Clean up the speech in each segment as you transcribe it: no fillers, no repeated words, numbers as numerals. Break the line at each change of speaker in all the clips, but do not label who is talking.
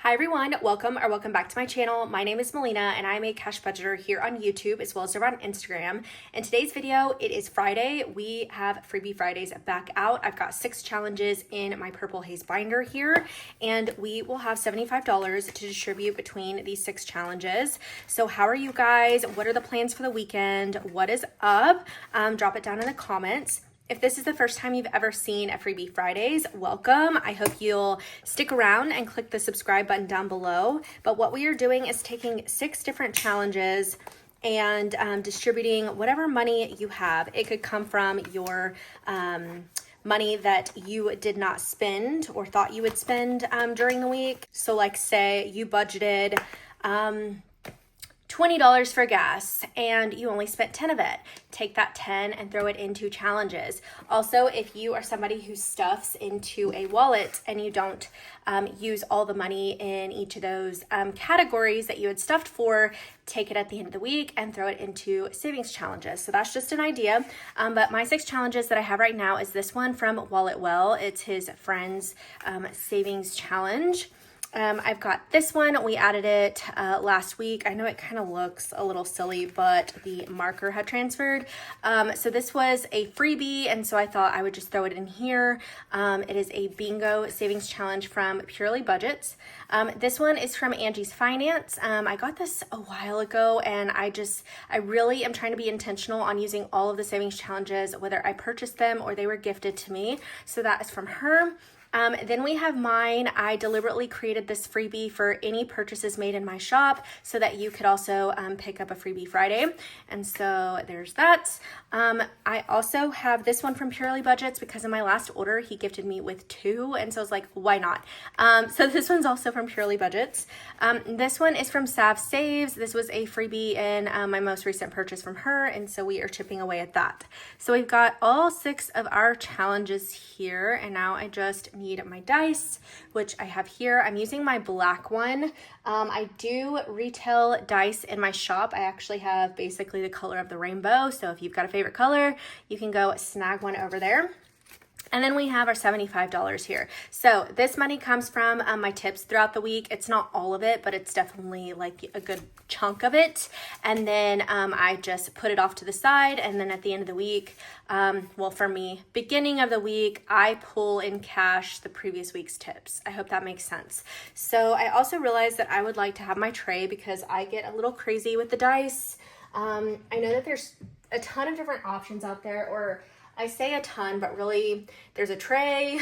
Hi everyone, welcome back to my channel. My name is Melina and I'm a cash budgeter here on YouTube as well as over on Instagram. In today's video, it is Friday. We have Freebie Fridays back out. I've got 6 challenges in my purple haze binder here and we will have $75 to distribute between these 6 challenges. So how are you guys? What are the plans for the weekend? What is up? Drop it down in the comments. If this is the first time you've ever seen a Freebie Fridays, welcome. I hope you'll stick around and click the subscribe button down below. But what we are doing is taking 6 different challenges and distributing whatever money you have. It could come from your money that you did not spend or thought you would spend during the week. So like say you budgeted $20 for gas and you only spent 10 of it. Take that 10 and throw it into challenges. Also, if you are somebody who stuffs into a wallet and you don't use all the money in each of those categories that you had stuffed for, take it at the end of the week and throw it into savings challenges. So that's just an idea. But my 6 challenges that I have right now is this one from Wallet Well. It's his friend's savings challenge. I've got this one. We added it last week. I know it kind of looks a little silly, but the marker had transferred. So this was a freebie, and so I thought I would just throw it in here. It is a bingo savings challenge from Purely Budgets. This one is from Angie's Finance. I got this a while ago, and I really am trying to be intentional on using all of the savings challenges, whether I purchased them or they were gifted to me. So that is from her. Then we have mine. I deliberately created this freebie for any purchases made in my shop so that you could also pick up a freebie Friday. And so there's that. I also have this one from Purely Budgets because in my last order, he gifted me with 2. And so I was like, why not? So this one's also from Purely Budgets. This one is from Sav Saves. This was a freebie in my most recent purchase from her. And so we are chipping away at that. So we've got all 6 of our challenges here. And now I just need my dice, which I have here. I'm using my black one. I do retail dice in my shop. I actually have basically the color of the rainbow. So if you've got a favorite color, you can go snag one over there. And then we have our $75 here. So this money comes from my tips throughout the week. It's not all of it, but it's definitely like a good chunk of it. And then I just put it off to the side. And then at the end of the week, well, for me, beginning of the week, I pull in cash the previous week's tips. I hope that makes sense. So I also realized that I would like to have my tray because I get a little crazy with the dice. I know that there's a ton of different options out there, or I say a ton, but really there's a tray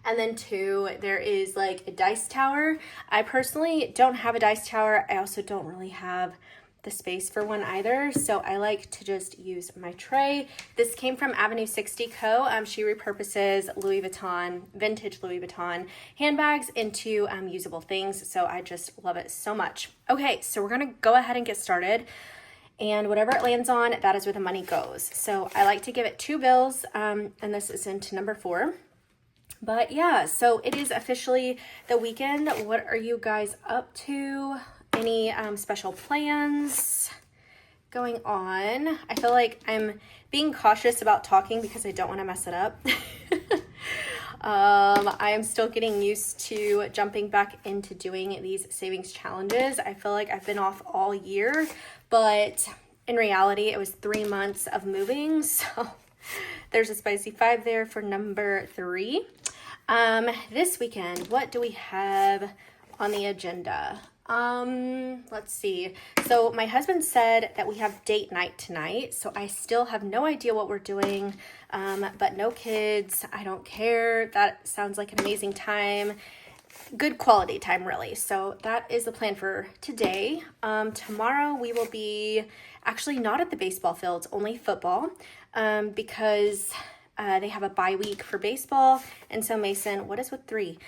and then 2, there is like a dice tower. I personally don't have a dice tower. I also don't really have the space for one either. So I like to just use my tray. This came from Avenue 60 Co. She repurposes Louis Vuitton, vintage Louis Vuitton handbags into usable things. So I just love it so much. Okay, so we're gonna go ahead and get started. And whatever it lands on, that is where the money goes. So I like to give it 2 bills, and this is into number 4. But yeah, so it is officially the weekend. What are you guys up to? Any special plans going on? I feel like I'm being cautious about talking because I don't want to mess it up. I am still getting used to jumping back into doing these savings challenges. I feel like I've been off all year, but in reality, it was 3 months of moving. So there's a spicy 5 there for number 3. This weekend, what do we have on the agenda? Let's see. So my husband said that we have date night tonight. So I still have no idea what we're doing, but no kids. I don't care. That sounds like an amazing time. Good quality time, really. So that is the plan for today. Tomorrow we will be actually not at the baseball fields, only football, because they have a bye week for baseball. And so Mason, what is with 3?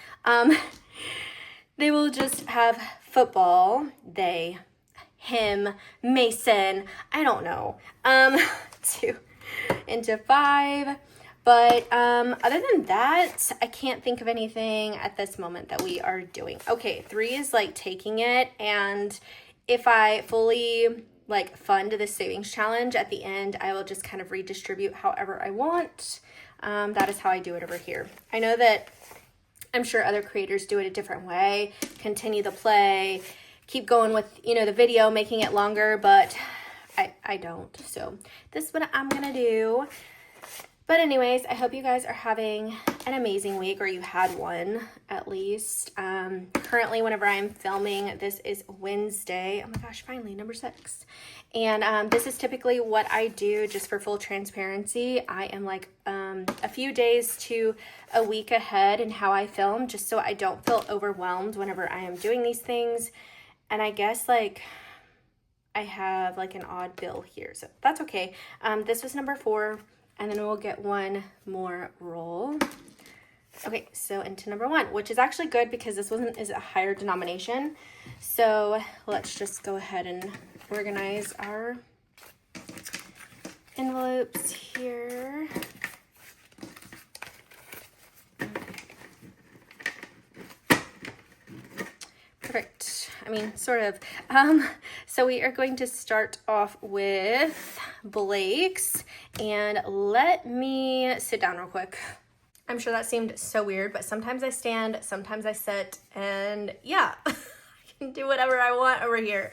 They will just have football. They, him, Mason, I don't know, into 5. But other than that, I can't think of anything at this moment that we are doing. Okay, 3 is like taking it. And if I fully like fund the savings challenge at the end, I will just kind of redistribute however I want. That is how I do it over here. I know that I'm sure other creators do it a different way. Continue the play, keep going with, you know, the video, making it longer, but I don't. So this is what I'm gonna do. But anyways, I hope you guys are having an amazing week, or you had one at least. Currently, whenever I'm filming, this is Wednesday. Oh my gosh, finally, number 6. And this is typically what I do, just for full transparency. I am like a few days to a week ahead in how I film, just so I don't feel overwhelmed whenever I am doing these things. And I guess like I have like an odd bill here, so that's okay. This was number 4. And then we'll get one more roll. Okay, so into number 1, which is actually good because this one is a higher denomination. So let's just go ahead and organize our envelopes here. Perfect. I mean, sort of. So we are going to start off with Blake's, and let me sit down real quick. I'm sure that seemed so weird, but sometimes I stand, sometimes I sit, and yeah, I can do whatever I want over here.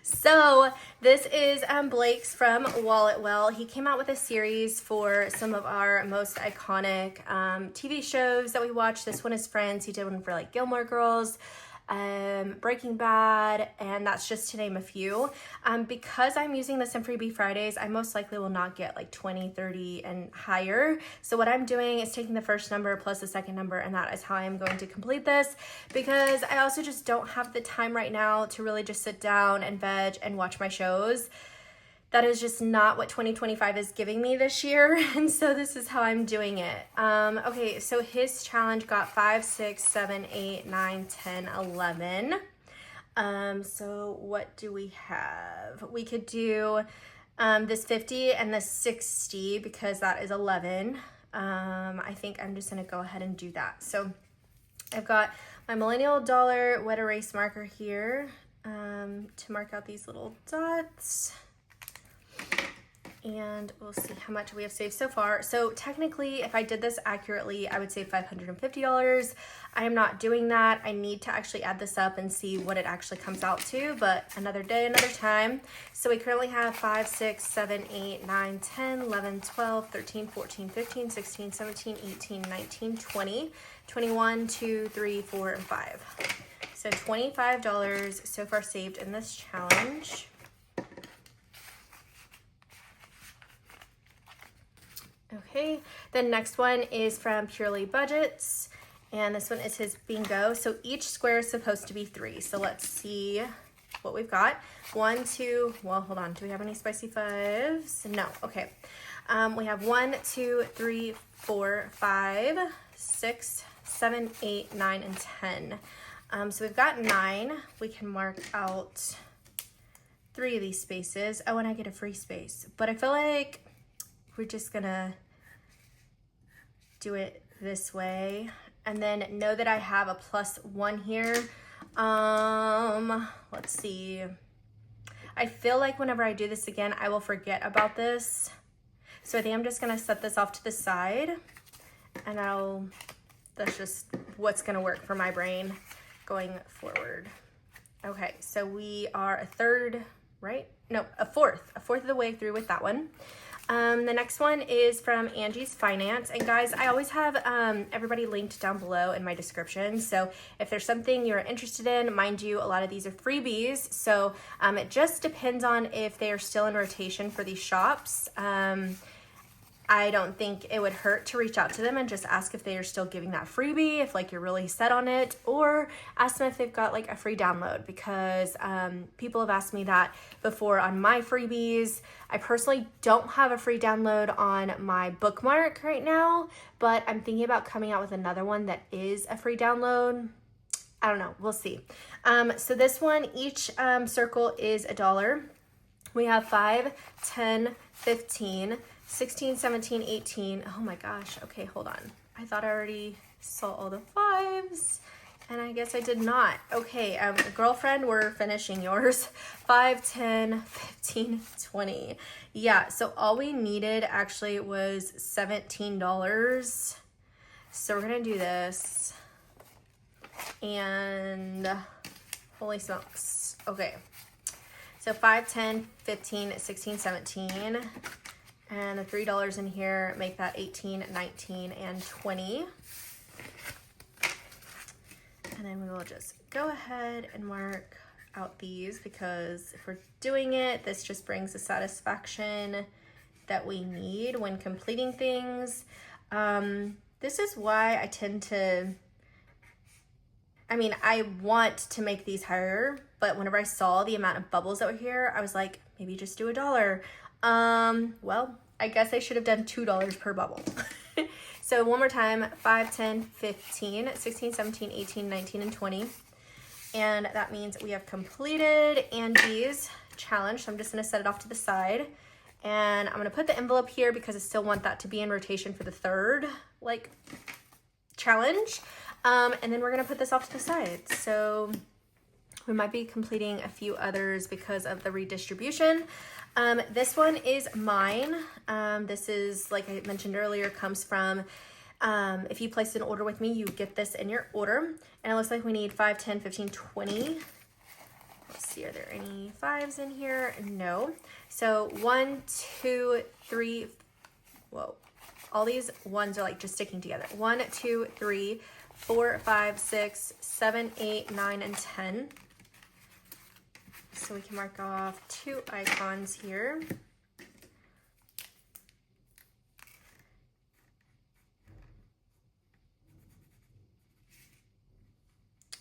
So this is Blake's from Wallet Well. He came out with a series for some of our most iconic TV shows that we watch. This one is Friends. He did one for like Gilmore Girls, Breaking Bad, and that's just to name a few. Because I'm using this in Freebie Fridays, I most likely will not get like 20, 30 and higher. So what I'm doing is taking the first number plus the second number, and that is how I'm going to complete this, because I also just don't have the time right now to really just sit down and veg and watch my shows. That is just not what 2025 is giving me this year, and so this is how I'm doing it. Okay, so his challenge got 5, 6, 7, 8, 9, 10, 11. So what do we have? We could do this 50 and this 60 because that is 11. I think I'm just gonna go ahead and do that. So I've got my millennial dollar wet erase marker here to mark out these little dots. And we'll see how much we have saved so far. So technically, if I did this accurately, I would save $550. I am not doing that. I need to actually add this up and see what it actually comes out to, but another day, another time. So we currently have 5, 6, 7, 8, 9, 10, 11, 12, 13, 14, 15, 16, 17, 18, 19, 20, 21, 2, 3, 4, and 5. So $25 so far saved in this challenge. Okay, the next one is from Purely Budgets, and this one is his bingo. So each square is supposed to be 3. So let's see what we've got. 1, 2, well, hold on. Do we have any spicy 5s? No, okay. We have 1, 2, 3, 4, 5, 6, 7, 8, 9, and 10. So we've got 9. We can mark out 3 of these spaces. Oh, and I get a free space. But I feel like we're just gonna do it this way, and then know that I have a +1 here. Let's see. I feel like whenever I do this again, I will forget about this. So I think I'm just gonna set this off to the side, and that's just what's gonna work for my brain going forward. Okay, so we are a third, right? No, a fourth of the way through with that one. The next one is from Angie's Finance, and guys, I always have everybody linked down below in my description. So if there's something you're interested in, mind you, a lot of these are freebies, so it just depends on if they are still in rotation for these shops. I don't think it would hurt to reach out to them and just ask if they are still giving that freebie, if like you're really set on it, or ask them if they've got like a free download, because people have asked me that before on my freebies. I personally don't have a free download on my bookmark right now, but I'm thinking about coming out with another one that is a free download. I don't know, we'll see. So this one, each circle is $1. We have 5, 10, 15, 16, 17, 18. Oh my gosh. Okay, hold on. I thought I already saw all the 5s, and I guess I did not. Okay, girlfriend, we're finishing yours. 5, 10, 15, 20. Yeah, so all we needed actually was $17. So we're gonna do this. And holy smokes. Okay. So 5, 10, 15, 16, 17. And the $3 in here make that 18, 19, and 20. And then we will just go ahead and mark out these, because if we're doing it, this just brings the satisfaction that we need when completing things. This is why I tend to, I want to make these higher, but whenever I saw the amount of bubbles that were here, I was like, maybe just do $1. Well, I guess I should have done $2 per bubble. So one more time, 5, 10, 15, 16, 17, 18, 19, and 20. And that means we have completed Angie's challenge. So I'm just gonna set it off to the side. And I'm gonna put the envelope here because I still want that to be in rotation for the third, challenge. And then we're gonna put this off to the side. So we might be completing a few others because of the redistribution. This one is mine. This is, like I mentioned earlier, comes from, if you place an order with me, you get this in your order. And it looks like we need 5, 10, 15, 20. Let's see, are there any 5s in here? No. So 1, 2, 3, whoa. All these ones are just sticking together. 1, 2, 3, 4, 5, 6, 7, 8, 9, and 10. So we can mark off 2 icons here.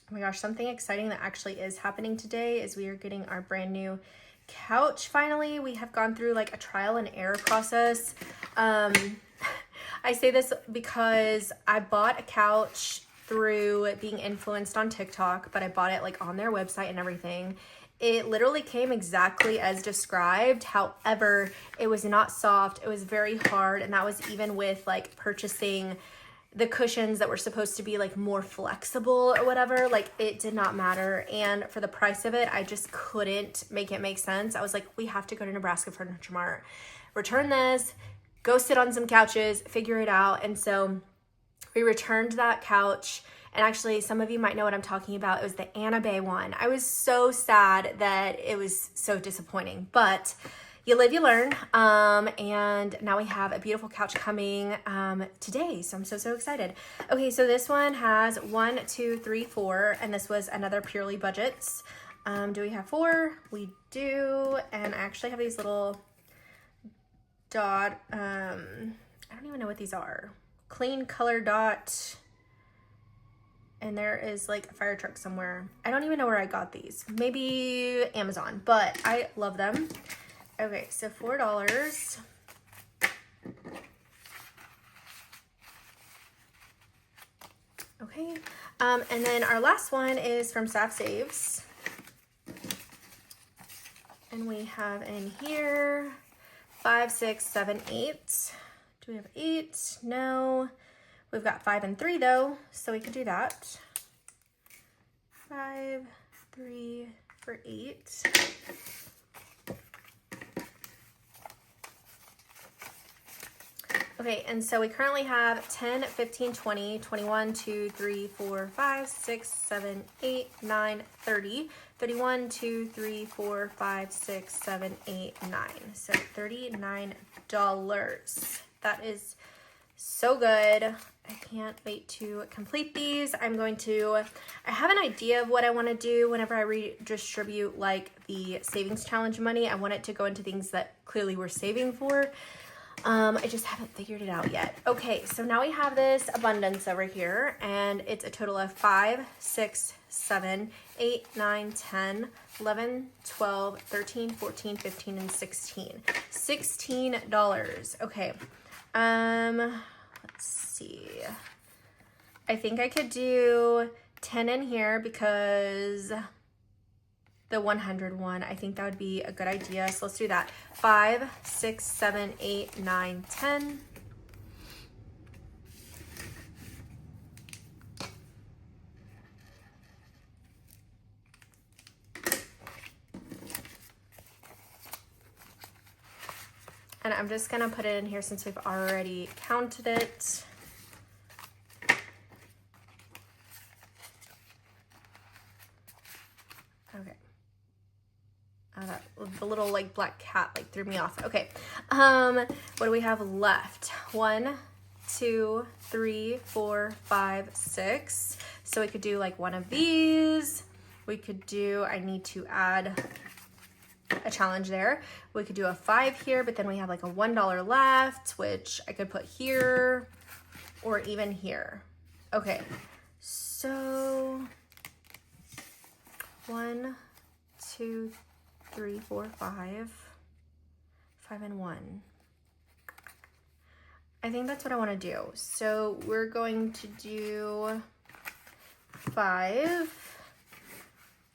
Oh my gosh, something exciting that actually is happening today is we are getting our brand new couch finally. We have gone through a trial and error process. I say this because I bought a couch through being influenced on TikTok, but I bought it on their website and everything. It literally came exactly as described. However, it was not soft. It was very hard. And that was even with purchasing the cushions that were supposed to be more flexible or whatever. It did not matter. And for the price of it, I just couldn't make it make sense. I was like, we have to go to Nebraska Furniture Mart, return this, go sit on some couches, figure it out. And so we returned that couch. And actually, some of you might know what I'm talking about. It was the Anna Bay one. I was so sad that it was so disappointing, but you live, you learn. And now we have a beautiful couch coming today. So I'm so excited. Okay, so this one has 1, 2, 3, 4, and this was another purely budgets. Do we have 4? We do. And I actually have these little dot, I don't even know what these are. Clean color dot. And there is a fire truck somewhere. I don't even know where I got these. Maybe Amazon, but I love them. Okay, so $4. Okay, and then our last one is from Saf Saves. And we have in here 5, 6, 7, 8. Do we have 8? No. We've got 5 and 3 though, so we could do that. 5, 3 for 8. Okay, and so we currently have 10, 15, 20, 21, 2, 3, 4, 5, 6, 7, 8, 9, 30, 31, 2, 3, 4, 5, 6, 7, 8, 9. So $39. That is so good. I can't wait to complete these. I have an idea of what I want to do whenever I redistribute the savings challenge money. I want it to go into things that clearly we're saving for. I just haven't figured it out yet. Okay, so now we have this abundance over here, and it's a total of 5, 6, 7, 8, 9, 10, 11, 12, 13, 14, 15, and 16. $16. Okay. Let's see. I think I could do 10 in here because the 100 one, I think that would be a good idea. So let's do that. 5, 6, 7, 8, 9, 10. And I'm just gonna put it in here since we've already counted it. Okay. The little like black cat like threw me off. Okay. What do we have left? 1, 2, 3, 4, 5, 6. So we could do like one of these. We could do, I need to add a challenge there. We could do a 5 here, but then we have like a $1 left, which I could put here or even here. Okay. So 1, 2, 3, 4, 5 and 1. I think that's what I want to do. So we're going to do 5,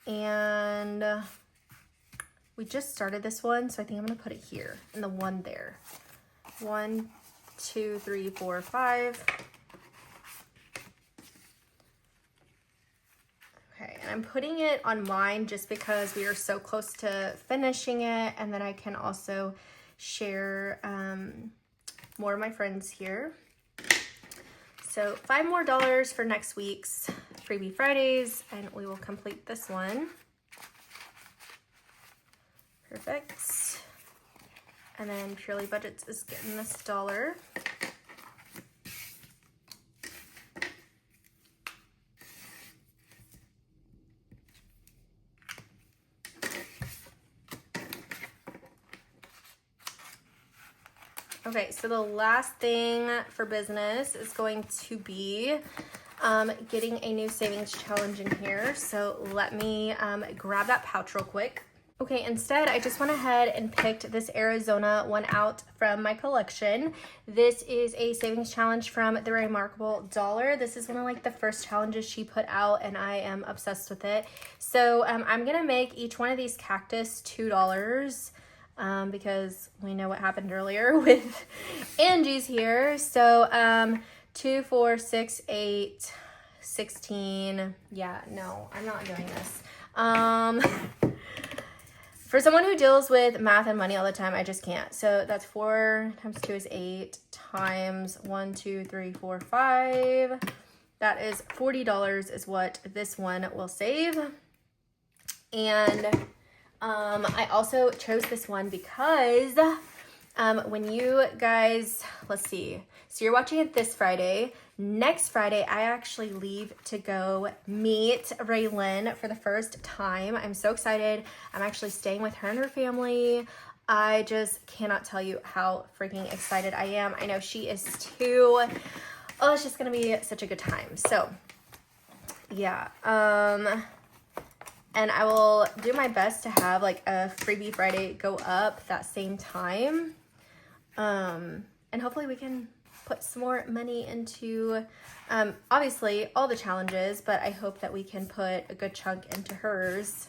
and we just started this one, so I think I'm going to put it here and the 1 there. 1, 2, 3, 4, 5. Okay, and I'm putting it on mine just because we are so close to finishing it, and then I can also share more of my friends here. So $5 more for next week's Freebie Fridays, and we will complete this one. Perfect. And then Purely Budgets is getting this $1. Okay, so the last thing for business is going to be getting a new savings challenge in here. So let me grab that pouch real quick. Okay, instead, I just went ahead and picked this Arizona one out from my collection. This is a savings challenge from The Remarkable Dollar. This is one of like the first challenges she put out, and I am obsessed with it. So I'm gonna make each one of these cactus $2. Because we know what happened earlier with Angie's here. So 2, 4, 6, 8, 16. Yeah, no, I'm not doing this. For someone who deals with math and money all the time, I just can't. So that's 4 times 2 is 8 times 1, 2, 3, 4, 5. That is $40 is what this one will save. And I also chose this one because when you guys, let's see, so you're watching it this Friday. Next Friday, I actually leave to go meet Raylyn for the first time. I'm so excited. I'm actually staying with her and her family. I just cannot tell you how freaking excited I am. I know she is too. Oh, it's just gonna be such a good time. So yeah, and I will do my best to have like a Freebie Friday go up that same time. And hopefully we can put some more money into, obviously all the challenges, but I hope that we can put a good chunk into hers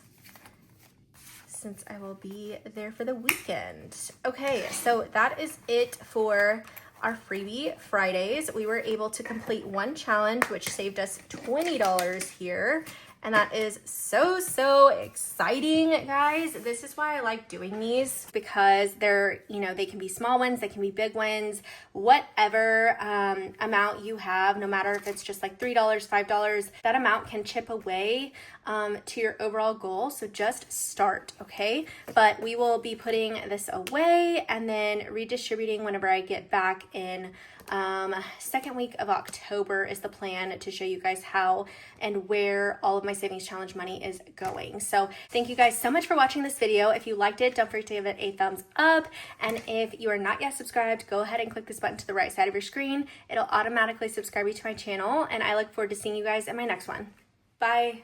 since I will be there for the weekend. Okay, so that is it for our Freebie Fridays. We were able to complete one challenge, which saved us $20 here. And that is so exciting, guys. This is why I like doing these, because they're, you know, they can be small wins, they can be big wins, whatever amount you have, no matter if it's just like $3, $5, that amount can chip away to your overall goal. So just start, okay? But we will be putting this away and then redistributing whenever I get back in second week of October is the plan, to show you guys how and where all of my savings challenge money is going. So thank you guys so much for watching this video. If you liked it, don't forget to give it a thumbs up. And if you are not yet subscribed, go ahead and click this button to the right side of your screen. It'll automatically subscribe you to my channel, and I look forward to seeing you guys in my next one. Bye.